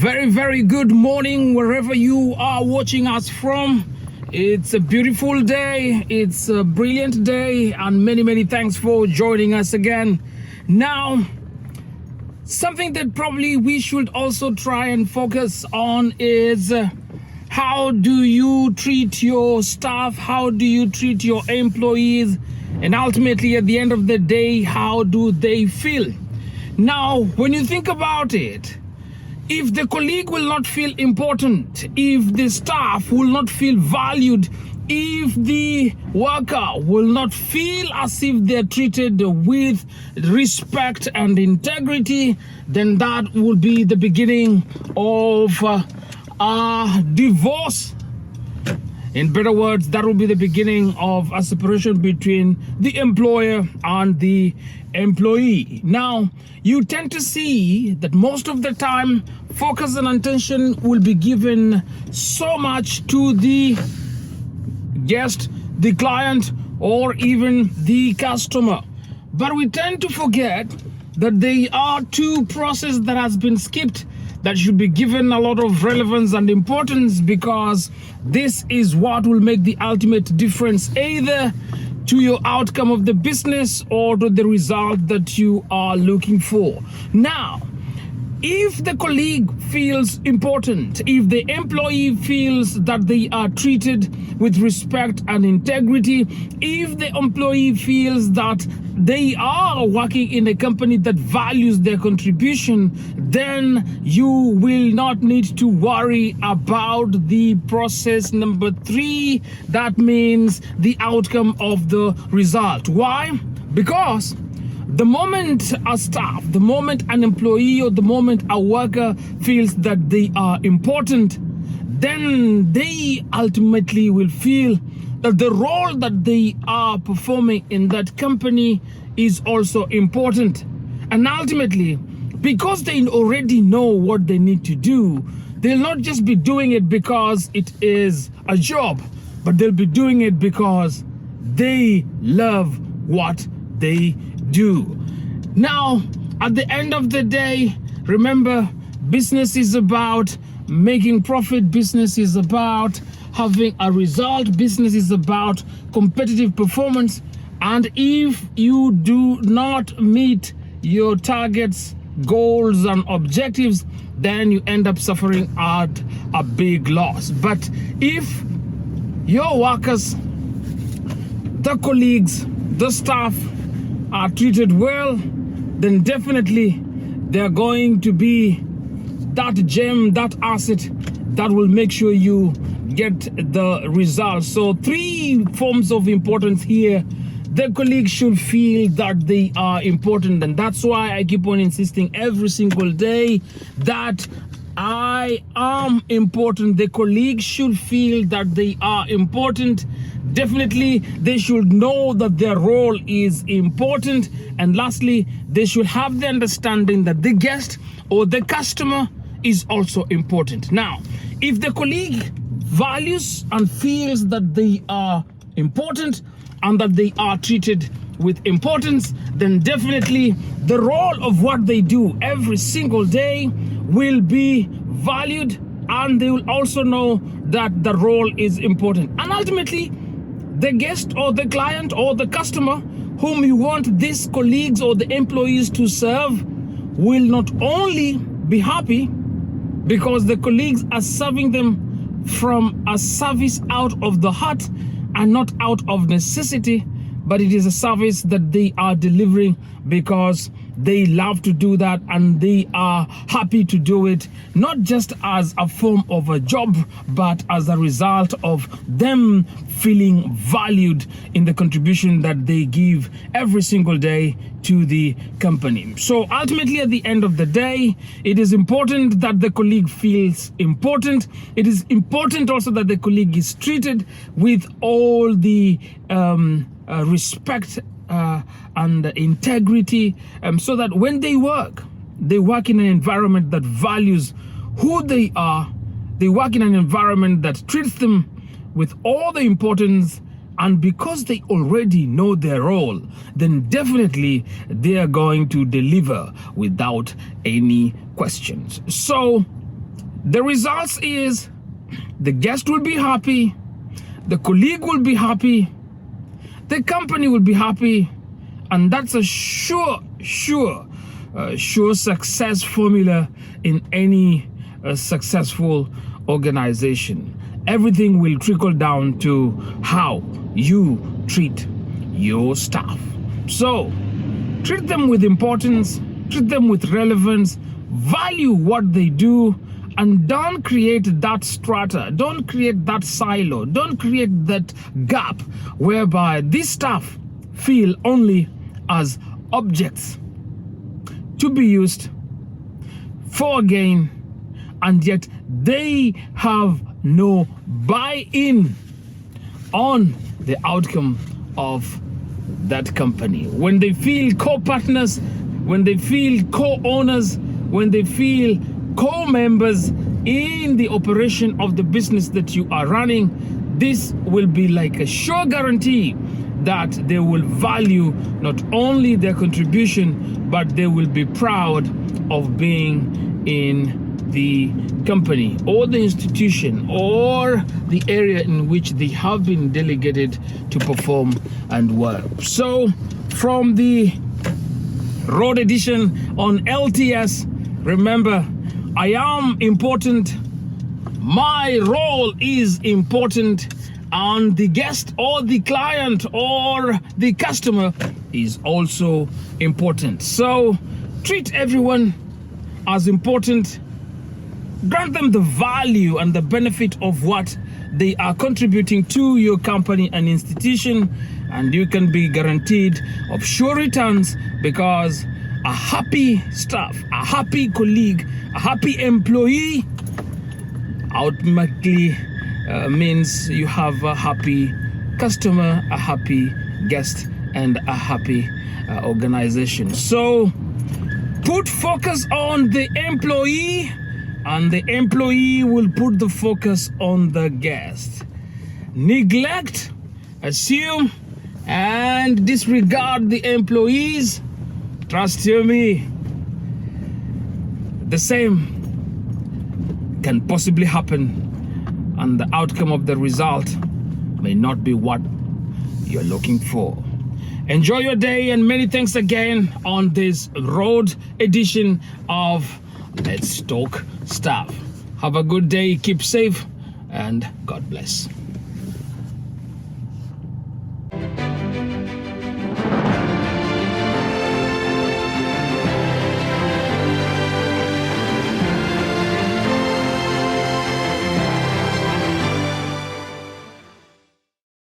Very good morning wherever you are watching us from. It's a beautiful day, it's a brilliant day, and many thanks for joining us again. Now, something that probably we should also try and focus on is how do you treat your staff, how do you treat your employees, and ultimately at the end of the day, how do they feel? Now, when you think about it, if the colleague will not feel important, if the staff will not feel valued, if the worker will not feel as if they're treated with respect and integrity, then that will be the beginning of a divorce. In better words, that will be the beginning of a separation between the employer and the employee. Now, you tend to see that most of the time, focus and attention will be given so much to the guest, the client, or even the customer. But we tend to forget that there are two processes that has been skipped that should be given a lot of relevance and importance, because this is what will make the ultimate difference either to your outcome of the business or to the result that you are looking for. Now, if the colleague feels important, if the employee feels that they are treated with respect and integrity, if the employee feels that they are working in a company that values their contribution, then you will not need to worry about the process number 3. That means the outcome of the result. Why? Because the moment a staff, the moment an employee, or the moment a worker feels that they are important, then they ultimately will feel that the role that they are performing in that company is also important. And ultimately, because they already know what they need to do, they'll not just be doing it because it is a job, but they'll be doing it because they love what they do. Now, at the end of the day, remember, business is about making profit, business is about having a result, business is about competitive performance. And if you do not meet your targets, goals, and objectives, then you end up suffering at a big loss. But if your workers, the colleagues, the staff are treated well, then definitely they're going to be that gem, that asset that will make sure you get the results. So 3 forms of importance here. The colleagues should feel that they are important, and that's why I keep on insisting every single day that I am important. The colleagues should feel that they are important. Definitely, they should know that their role is important. And lastly, they should have the understanding that the guest or the customer is also important. Now, if the colleague values and feels that they are important and that they are treated with importance, then definitely the role of what they do every single day will be valued, and they will also know that the role is important. And ultimately, the guest or the client or the customer whom you want these colleagues or the employees to serve will not only be happy because the colleagues are serving them from a service out of the heart and not out of necessity, but it is a service that they are delivering because they love to do that and they are happy to do it, not just as a form of a job, but as a result of them feeling valued in the contribution that they give every single day to the company. So ultimately, at the end of the day, it is important that the colleague feels important. It is important also that the colleague is treated with all the respect and integrity, so that when they work in an environment that values who they are. They work in an environment that treats them with all the importance, and because they already know their role, then definitely they are going to deliver without any questions. So The results is the guest will be happy, the colleague will be happy, the company will be happy, and that's a sure success formula in any successful organization. Everything will trickle down to how you treat your staff. So treat them with importance, treat them with relevance, value what they do, and don't create that strata, don't create that silo, don't create that gap whereby these staff feel only as objects to be used for gain, and yet they have no buy-in on the outcome of that company. When they feel co-partners, when they feel co-owners, when they feel co-members in the operation of the business that you are running, this will be like a sure guarantee that they will value not only their contribution, but they will be proud of being in the company or the institution or the area in which they have been delegated to perform and work. So from the road edition on LTS, remember, I am important, my role is important, and the guest or the client or the customer is also important. So treat everyone as important, grant them the value and the benefit of what they are contributing to your company and institution, and you can be guaranteed of sure returns, because a happy staff, a happy colleague, a happy employee ultimately means you have a happy customer, a happy guest, and a happy organization. So put focus on the employee, and the employee will put the focus on the guest. Neglect, assume, and disregard the employees. Trust you me, the same can possibly happen, and the outcome of the result may not be what you're looking for. Enjoy your day, and many thanks again on this road edition of Let's Talk Staff. Have a good day, keep safe, and God bless.